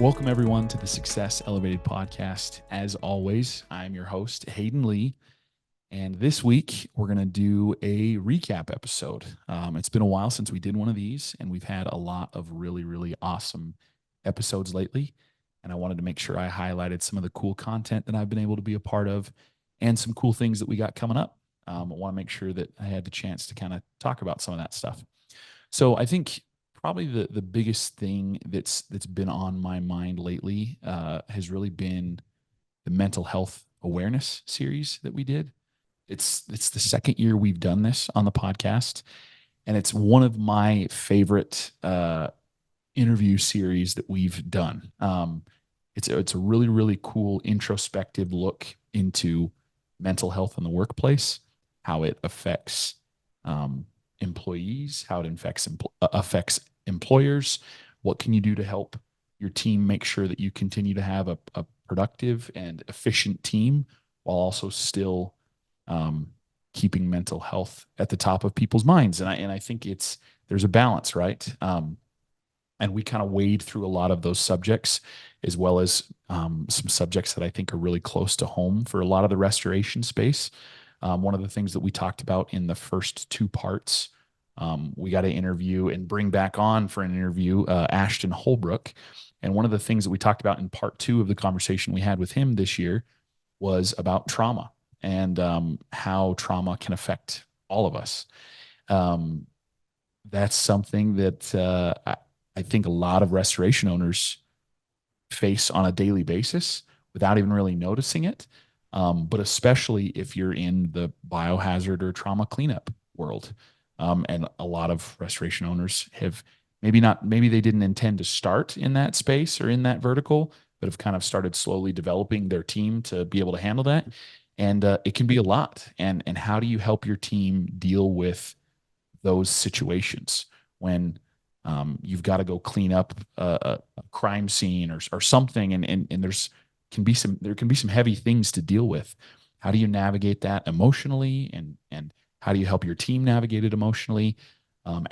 Welcome, everyone, to the Success Elevated podcast. As always, I'm your host, Hayden Lee. And this week, we're going to do a recap episode. It's been a while since we did one of these, and we've had a lot of really, really awesome episodes lately. And I wanted to make sure I highlighted some of the cool content that I've been able to be a part of and some cool things that we got coming up. I want to make sure that I had the chance to kind of talk about some of that stuff. So I think probably the biggest thing that's been on my mind lately has really been the mental health awareness series that we did. It's the second year we've done this on the podcast, and it's one of my favorite interview series that we've done. It's a really, really cool introspective look into mental health in the workplace, how it affects employees, how it affects employers. What can you do to help your team make sure that you continue to have a productive and efficient team while also still keeping mental health at the top of people's minds? And I think there's a balance, right? And we kind of wade through a lot of those subjects, as well as some subjects that I think are really close to home for a lot of the restoration space. One of the things that we talked about in the first two parts, we got to interview and bring back on for an interview Ashton Holbrook. And one of the things that we talked about in part two of the conversation we had with him this year was about trauma and how trauma can affect all of us. That's something that I think a lot of restoration owners face on a daily basis without even really noticing it. But especially if you're in the biohazard or trauma cleanup world. And a lot of restoration owners have maybe they didn't intend to start in that space or in that vertical, but have kind of started slowly developing their team to be able to handle that. And it can be a lot. And how do you help your team deal with those situations when you've got to go clean up a crime scene or something, and there can be some heavy things to deal with. How do you navigate that emotionally, and how do you help your team navigate it emotionally?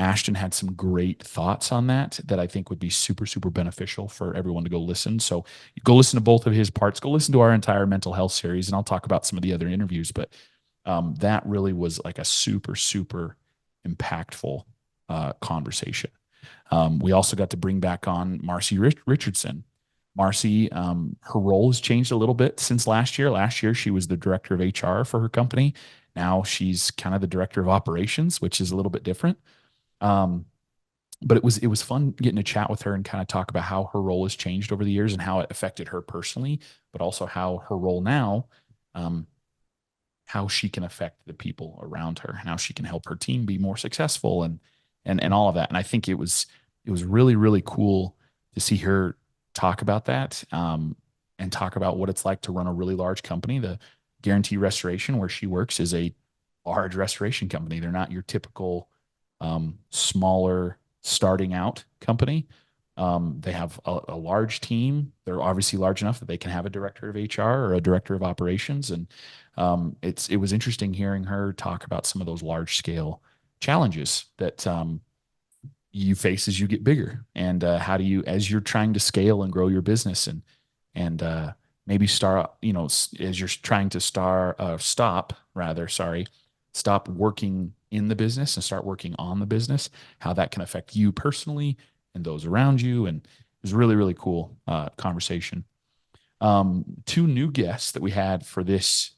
Ashton had some great thoughts on that I think would be super, super beneficial for everyone to go listen. So go listen to both of his parts. Go listen to our entire mental health series, and I'll talk about some of the other interviews. But that really was like a super, super impactful conversation. We also got to bring back on Marcy Richardson. Marcy, her role has changed a little bit since last year. Last year, she was the director of HR for her company. Now she's kind of the director of operations, which is a little bit different. But it was fun getting to chat with her and kind of talk about how her role has changed over the years and how it affected her personally, but also how her role now, how she can affect the people around her and how she can help her team be more successful and all of that. And I think it was really, really cool to see her talk about that, and talk about what it's like to run a really large company. The Guarantee Restoration, where she works, is a large restoration company. They're not your typical smaller starting out company. They have a large team. They're obviously large enough that they can have a director of HR or a director of operations. And it was interesting hearing her talk about some of those large scale challenges that you face as you get bigger, and how do you, as you're trying to scale and grow your business, and maybe start, as you're trying to stop working in the business and start working on the business, how that can affect you personally and those around you. And it was really, really cool conversation. Two new guests that we had for this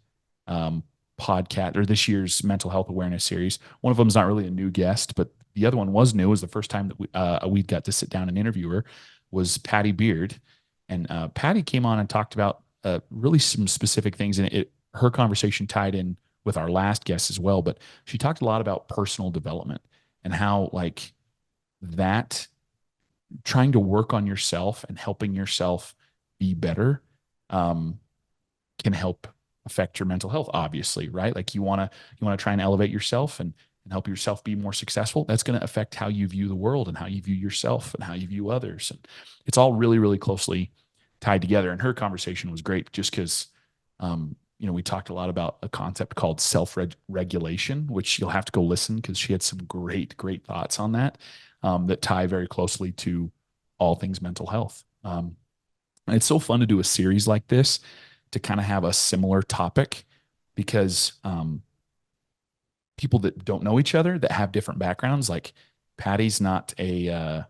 podcast, or this year's mental health awareness series. One of them is not really a new guest, but the other one was new. It was the first time that we got to sit down and interview her, was Patty Beard. And Patty came on and talked about really some specific things. And her conversation tied in with our last guest as well. But she talked a lot about personal development and how, like, that trying to work on yourself and helping yourself be better can help affect your mental health, obviously, right? Like you want to try and elevate yourself and help yourself be more successful. That's going to affect how you view the world and how you view yourself and how you view others. And it's all really, really closely tied together. And her conversation was great just because, we talked a lot about a concept called self-regulation, which you'll have to go listen, because she had some great, great thoughts on that, that tie very closely to all things mental health. It's so fun to do a series like this to kind of have a similar topic because people that don't know each other that have different backgrounds, like Patty's not a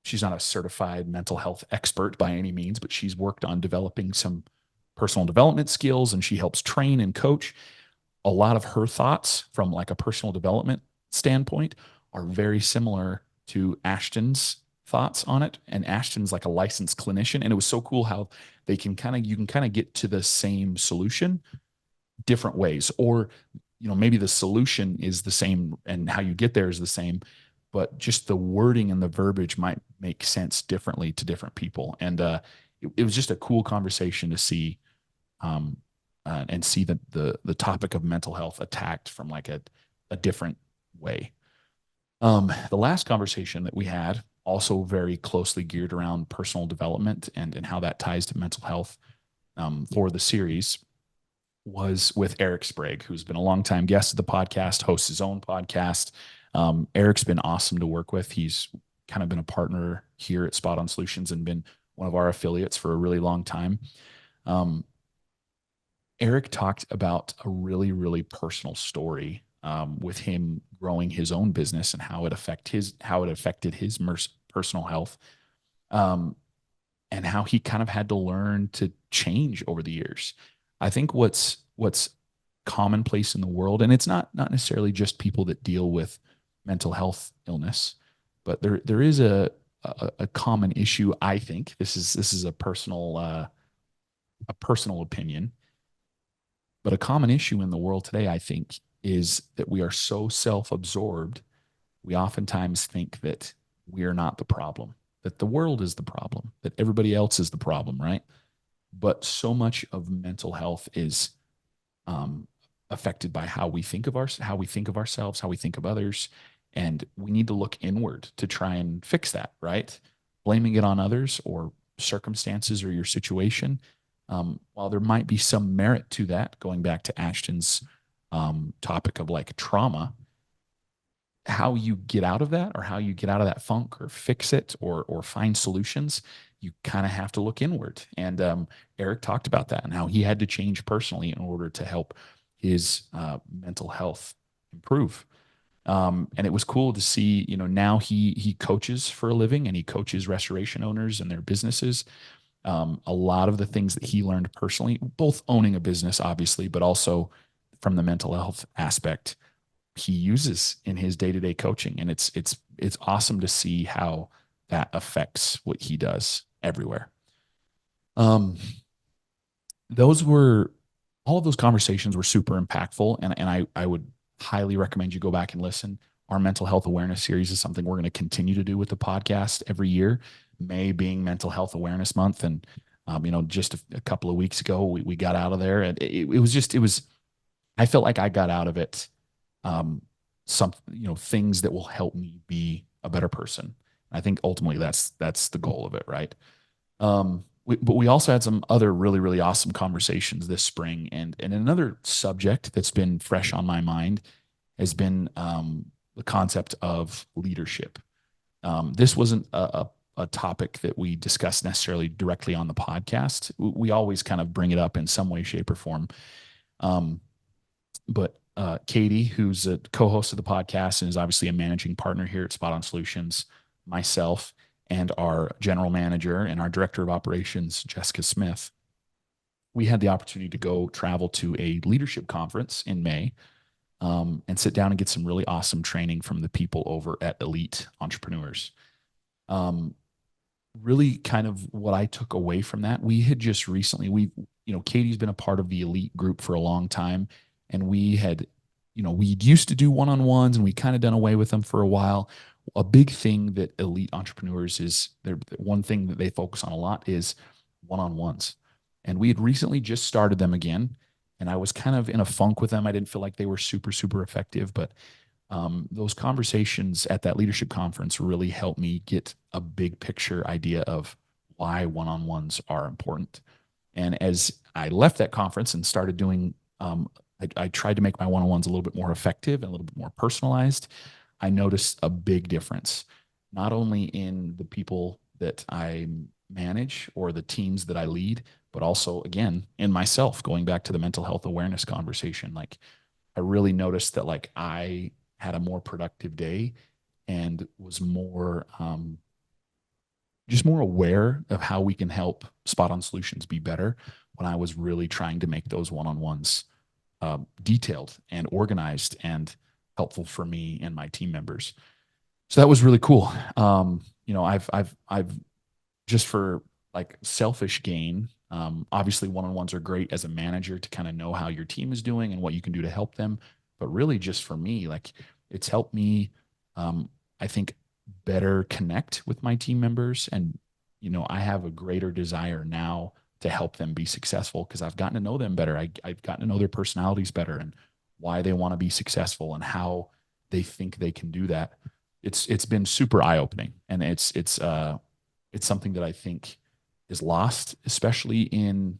she's not a certified mental health expert by any means, but she's worked on developing some personal development skills and she helps train and coach. A lot of her thoughts from like a personal development standpoint are very similar to Ashton's thoughts on it. And Ashton's like a licensed clinician. And it was so cool how they can kind of, you can kind of get to the same solution different ways. Or, maybe the solution is the same and how you get there is the same, but just the wording and the verbiage might make sense differently to different people. And it was just a cool conversation to see um, and see the topic of mental health attacked from like a different way. The last conversation that we had also very closely geared around personal development and how that ties to mental health for the series was with Eric Sprague, who's been a longtime guest of the podcast, hosts his own podcast. Eric's been awesome to work with. He's kind of been a partner here at Spot On Solutions and been one of our affiliates for a really long time. Um, Eric talked about a really, really personal story with him growing his own business and how it affected his personal health, um, and how he kind of had to learn to change over the years. I think what's commonplace in the world, and it's not necessarily just people that deal with mental health illness, but there is a common issue. I think this is a personal opinion, but a common issue in the world today, I think, is that we are so self-absorbed. We oftentimes think that we are not the problem, that the world is the problem, that everybody else is the problem, right? But so much of mental health is um, affected by how we think of ourselves, how we think of others, and we need to look inward to try and fix that. Right, blaming it on others or circumstances or your situation, while there might be some merit to that, going back to Ashton's topic of like trauma, how you get out of that or how you get out of that funk or fix it or find solutions, you kind of have to look inward. And Eric talked about that and how he had to change personally in order to help his mental health improve. And it was cool to see, now he coaches for a living and he coaches restoration owners and their businesses. A lot of the things that he learned personally, both owning a business, obviously, but also from the mental health aspect, he uses in his day-to-day coaching. And it's awesome to see how that affects what he does everywhere. Um, those were all of those conversations were super impactful. And I would highly recommend you go back and listen. Our mental health awareness series is something we're going to continue to do with the podcast every year, May being mental health awareness month. And, just a couple of weeks ago, we got out of there and I felt like I got out of it um, some things that will help me be a better person. I think ultimately that's the goal of it, right? But we also had some other really really awesome conversations this spring, and another subject that's been fresh on my mind has been the concept of leadership. This wasn't a topic that we discussed necessarily directly on the podcast. We always kind of bring it up in some way, shape, or form. Um, but Katie, who's a co-host of the podcast and is obviously a managing partner here at Spot On Solutions, myself, and our general manager and our director of operations, Jessica Smith, we had the opportunity to go travel to a leadership conference in May and sit down and get some really awesome training from the people over at Elite Entrepreneurs. Um, Really kind of what I took away from that. We had just recently, Katie's been a part of the Elite group for a long time. And we had, we used to do one-on-ones and we kind of done away with them for a while. A big thing that Elite Entrepreneurs is their one thing that they focus on a lot is one-on-ones. And we had recently just started them again. And I was kind of in a funk with them. I didn't feel like they were super, super effective, but those conversations at that leadership conference really helped me get a big picture idea of why one-on-ones are important. And as I left that conference and started doing, I tried to make my one-on-ones a little bit more effective and a little bit more personalized. I noticed a big difference, not only in the people that I'm manage or the teams that I lead, but also again in myself, going back to the mental health awareness conversation. Like I really noticed that like I had a more productive day and was more just more aware of how we can help Spot On Solutions be better when I was really trying to make those one-on-ones detailed and organized and helpful for me and my team members. So that was really cool. I've just for like selfish gain. Obviously, one-on-ones are great as a manager to kind of know how your team is doing and what you can do to help them. But really, just for me, like it's helped me, I think, better connect with my team members, and I have a greater desire now to help them be successful because I've gotten to know them better. I've gotten to know their personalities better and why they want to be successful and how they think they can do that. It's been super eye opening, and it's something that I think is lost, especially in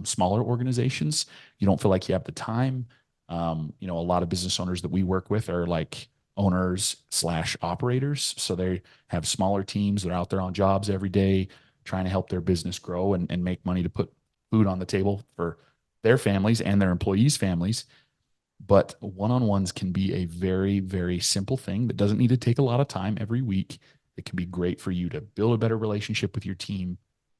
smaller organizations. You don't feel like you have the time. A lot of business owners that we work with are like owners slash operators. So they have smaller teams. They're out there on jobs every day trying to help their business grow and make money to put food on the table for their families and their employees' families. But one-on-ones can be a very, very simple thing that doesn't need to take a lot of time every week. It can be great for you to build a better relationship with your team,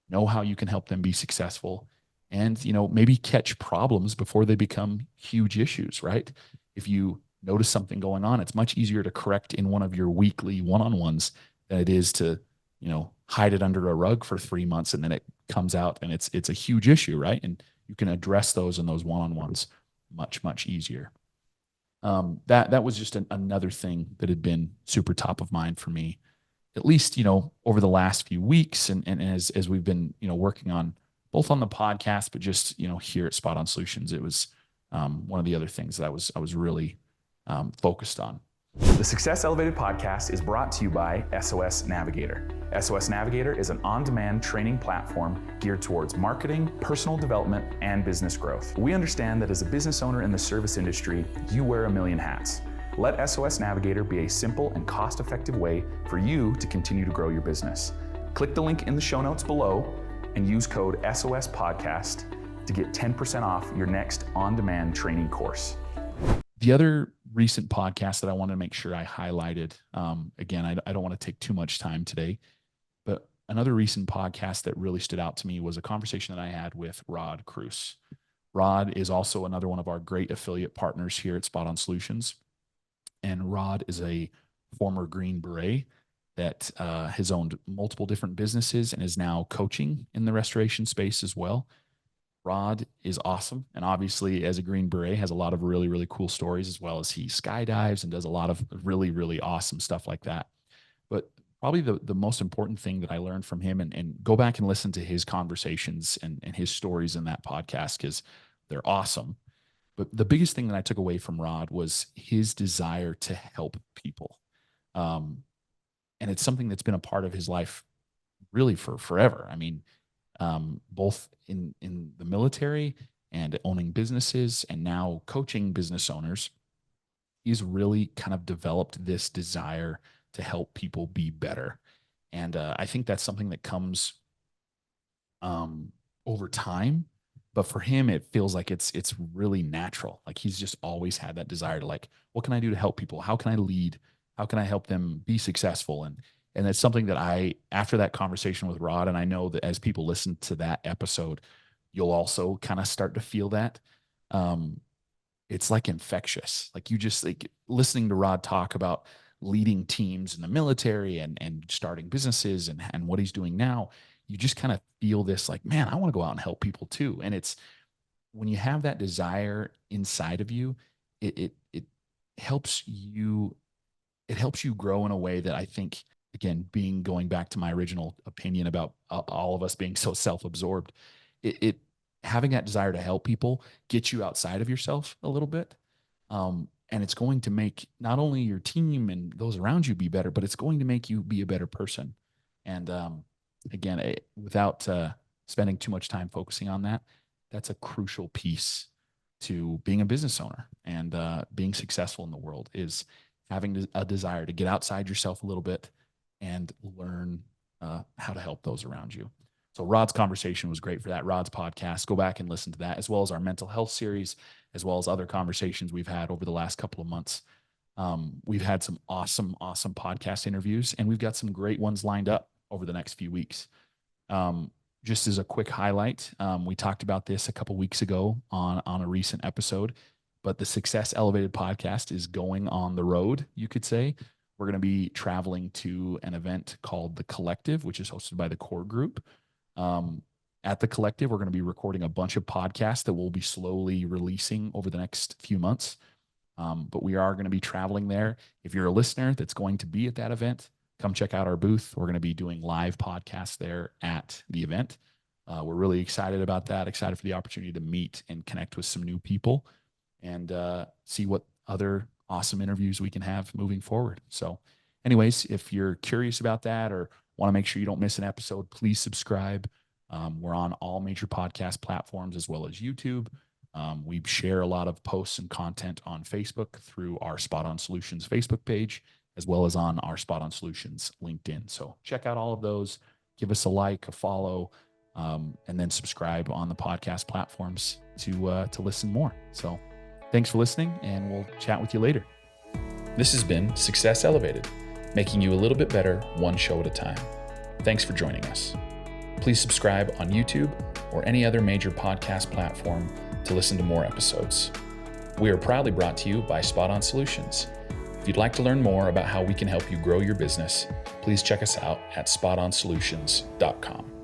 know how you can help them be successful, and maybe catch problems before they become huge issues, right? If you notice something going on, it's much easier to correct in one of your weekly one-on-ones than it is to, hide it under a rug for 3 months and then it comes out and it's a huge issue, right? And you can address those in those one-on-ones much, much easier. That was just another thing that had been super top of mind for me, at least over the last few weeks, and as we've been working on both on the podcast, but just here at Spot On Solutions, it was one of the other things that I was really focused on. The Success Elevated podcast is brought to you by SOS Navigator. SOS Navigator is an on-demand training platform geared towards marketing, personal development, and business growth. We understand that as a business owner in the service industry, you wear a million hats. Let SOS Navigator be a simple and cost-effective way for you to continue to grow your business. Click the link in the show notes below and use code SOS Podcast to get 10% off your next on-demand training course. The other recent podcast that I want to make sure I highlighted, again, I don't want to take too much time today, but another recent podcast that really stood out to me was a conversation that I had with Rod Cruz. Rod is also another one of our great affiliate partners here at Spot On Solutions. And Rod is a former Green Beret that has owned multiple different businesses and is now coaching in the restoration space as well. Rod is awesome. And obviously, as a Green Beret, has a lot of really, really cool stories, as well as he skydives and does a lot of really, really awesome stuff like that. But probably the most important thing that I learned from him, and go back and listen to his conversations and his stories in that podcast because they're awesome. But the biggest thing that I took away from Rod was his desire to help people. And it's something that's been a part of his life really for forever. I mean, both in the military and owning businesses and now coaching business owners, he's really kind of developed this desire to help people be better. And I think that's something that comes over time. But for him, it feels like it's really natural. Like he's just always had that desire to like, what can I do to help people? How can I lead? How can I help them be successful? And it's something that after that conversation with Rod, and I know that as people listen to that episode, you'll also kind of start to feel that. It's like infectious. Like you just like listening to Rod talk about leading teams in the military and starting businesses and what he's doing now, you just kind of feel this like, man, I want to go out and help people too. And it's when you have that desire inside of you, it helps you, it helps you grow in a way that I think, again, going back to my original opinion about all of us being so self-absorbed, it having that desire to help people gets you outside of yourself a little bit. And it's going to make not only your team and those around you be better, but it's going to make you be a better person. And again, without spending too much time focusing on that, that's a crucial piece to being a business owner and being successful in the world, is having a desire to get outside yourself a little bit and learn how to help those around you. So Rod's conversation was great for that. Rod's podcast, go back and listen to that, as well as our mental health series, as well as other conversations we've had over the last couple of months. We've had some awesome podcast interviews, and we've got some great ones lined up over the next few weeks. Just as a quick highlight, we talked about this a couple weeks ago on a recent episode, but the Success Elevated podcast is going on the road, you could say. We're going to be traveling to an event called The Collective, which is hosted by the Core Group. At The Collective, we're going to be recording a bunch of podcasts that we'll be slowly releasing over the next few months. But we are going to be traveling there. If you're a listener that's going to be at that event, come check out our booth. We're going to be doing live podcasts there at the event. We're really excited about that, excited for the opportunity to meet and connect with some new people and see what other awesome interviews we can have moving forward. So anyways, if you're curious about that or want to make sure you don't miss an episode, please subscribe. We're on all major podcast platforms as well as YouTube. We share a lot of posts and content on Facebook through our Spot On Solutions Facebook page, as well as on our Spot On Solutions LinkedIn. So check out all of those, give us a like, a follow, and then subscribe on the podcast platforms to listen more. So thanks for listening, and we'll chat with you later. This has been Success Elevated, making you a little bit better one show at a time. Thanks for joining us. Please subscribe on YouTube or any other major podcast platform to listen to more episodes. We are proudly brought to you by Spot On Solutions. If you'd like to learn more about how we can help you grow your business, please check us out at spotonsolutions.com.